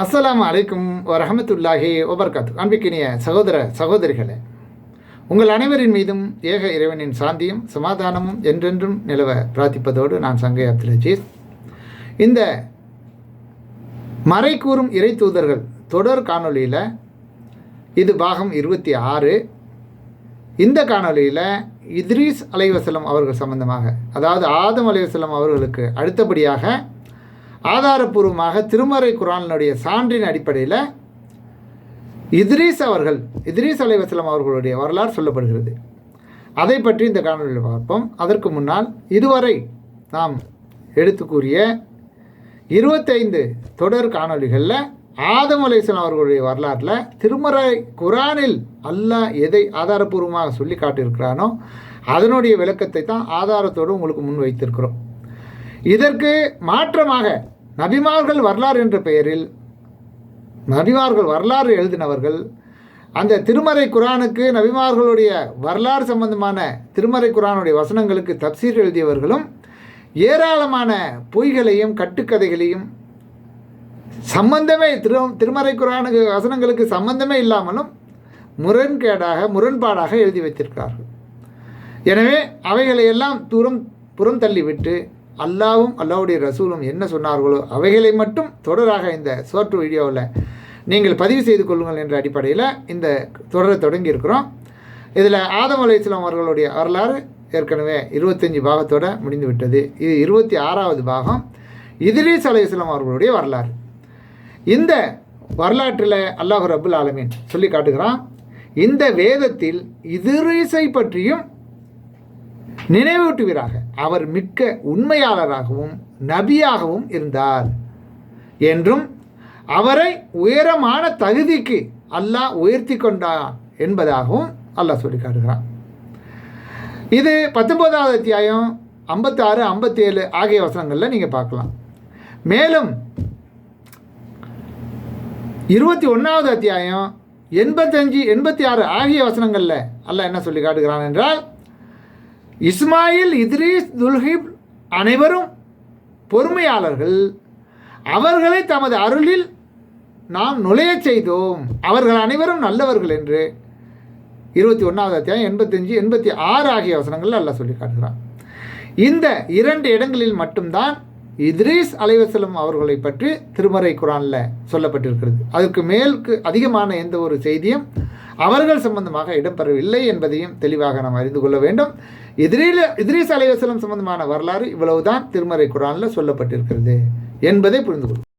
அஸ்ஸலாமு அலைக்கும் வரஹமத்துல்லாஹி வபர்காத்து. அன்பிக்கினிய சகோதர சகோதரிகளே, உங்கள் அனைவரின் மீதும் ஏக இறைவனின் சாந்தியும் சமாதானமும் என்றென்றும் நிலவ பிரார்த்திப்பதோடு நான் சங்கை அப்துல் அஜீஸ். இந்த மறை கூறும் இறை தூதர்கள் தொடர் காணொலியில் இது பாகம் 26. இந்த காணொலியில் இத்ரீஸ் அலைவசலம் அவர்கள் சம்பந்தமாக, அதாவது ஆதம் அலைவசலம் அவர்களுக்கு அடுத்தபடியாக ஆதாரபூர்வமாக திருமறை குர்ஆனினுடைய சான்றின் அடிப்படையில் இத்ரீஸ் அலைவசலம் அவர்களுடைய வரலாறு சொல்லப்படுகிறது. அதை பற்றி இந்த காணொலியில் பார்ப்போம். அதற்கு முன்னால் இதுவரை நாம் எடுத்து கூறிய 25 தொடர் காணொலிகளில் ஆதம் அலைஹிஸ்ஸலாம் அவர்களுடைய வரலாற்றில் திருமறை குர்ஆனில் அல்லாஹ் எதை ஆதாரபூர்வமாக சொல்லி காட்டியிருக்கிறானோ அதனுடைய விளக்கத்தை தான் ஆதாரத்தோடு உங்களுக்கு முன் வைத்திருக்கிறோம். இதற்கு மாற்றமாக நபிமார்கள் வரலாறு என்ற பெயரில் நபிமார்கள் வரலாறு எழுதினவர்கள், அந்த திருமறை குர்ஆனுக்கு நபிமார்களுடைய வரலாறு சம்பந்தமான திருமறை குர்ஆனுடைய வசனங்களுக்கு தப்சீர் எழுதியவர்களும் ஏராளமான பொய்களையும் கட்டுக்கதைகளையும் சம்பந்தமே திருமறை குர்ஆனுக்கு வசனங்களுக்கு சம்பந்தமே இல்லாமலும் முரண்பாடாக எழுதி வைத்திருக்கிறார்கள். எனவே அவைகளையெல்லாம் புறம் தள்ளிவிட்டு அல்லாவும் அல்லாவுடைய ரசூலும் என்ன சொன்னார்களோ அவைகளை மட்டும் தொடராக இந்த ஷார்ட் வீடியோவில் நீங்கள் பதிவு செய்து கொள்ளுங்கள் என்ற அடிப்படையில் இந்த தொடரை தொடங்கி இருக்கிறோம். இதில் ஆதம் அலைஹிஸ்ஸலாம் அவர்களுடைய வரலாறு ஏற்கனவே 25 பாகத்தோடு முடிந்து விட்டது. இது 26வது பாகம், இத்ரீஸ் அலைஹிஸ்ஸலாம் அவர்களுடைய வரலாறு. இந்த வரலாற்றில் அல்லாஹ் ரப்புல் ஆலமீன் சொல்லி காட்டுகிறான், இந்த வேதத்தில் இத்ரீஸை பற்றியும் நினைவூட்டுவீராக, அவர் மிக்க உண்மையாளராகவும் நபியாகவும் இருந்தார் என்றும் அவரை உயரமான தகுதிக்கு அல்லாஹ் உயர்த்தி கொண்டான் என்பதாகவும் அல்லாஹ் சொல்லி காட்டுகிறான். இது 19வது அத்தியாயம் 56, 57 ஆகிய வசனங்களில் நீங்கள் பார்க்கலாம். மேலும் 21வது அத்தியாயம் 85, 86 ஆகிய வசனங்களில் அல்லாஹ் என்ன சொல்லி காட்டுகிறான் என்றால், இஸ்மாயில், இத்ரீஸ், துல்கிப் அனைவரும் பொறுமையாளர்கள், அவர்களை தமது அருளில் நாம் நுழையச் செய்தோம், அவர்கள் அனைவரும் நல்லவர்கள் என்று 21வது அத்தியாயம் 85, 86 ஆகிய வசனங்களில் அல்லாஹ் சொல்லி காட்டுகிறான். இந்த 2 இடங்களில் மட்டும்தான் இத்ரீஸ் அலைஹிஸ்ஸலாம் அவர்களை பற்றி திருமறை குர்ஆனில் சொல்லப்பட்டிருக்கிறது. அதற்கு மேலுக்கு அதிகமான எந்த ஒரு செய்தியும் அவர்கள் சம்பந்தமாக இடம்பெறவில்லை என்பதையும் தெளிவாக நாம் அறிந்து கொள்ள வேண்டும். இத்ரீஸ் அலைஹிஸ்ஸலாம் சம்பந்தமான வரலாறு இவ்வளவுதான் திருமறை குர்ஆனில் சொல்லப்பட்டிருக்கிறது என்பதை புரிந்து கொள்ளும்.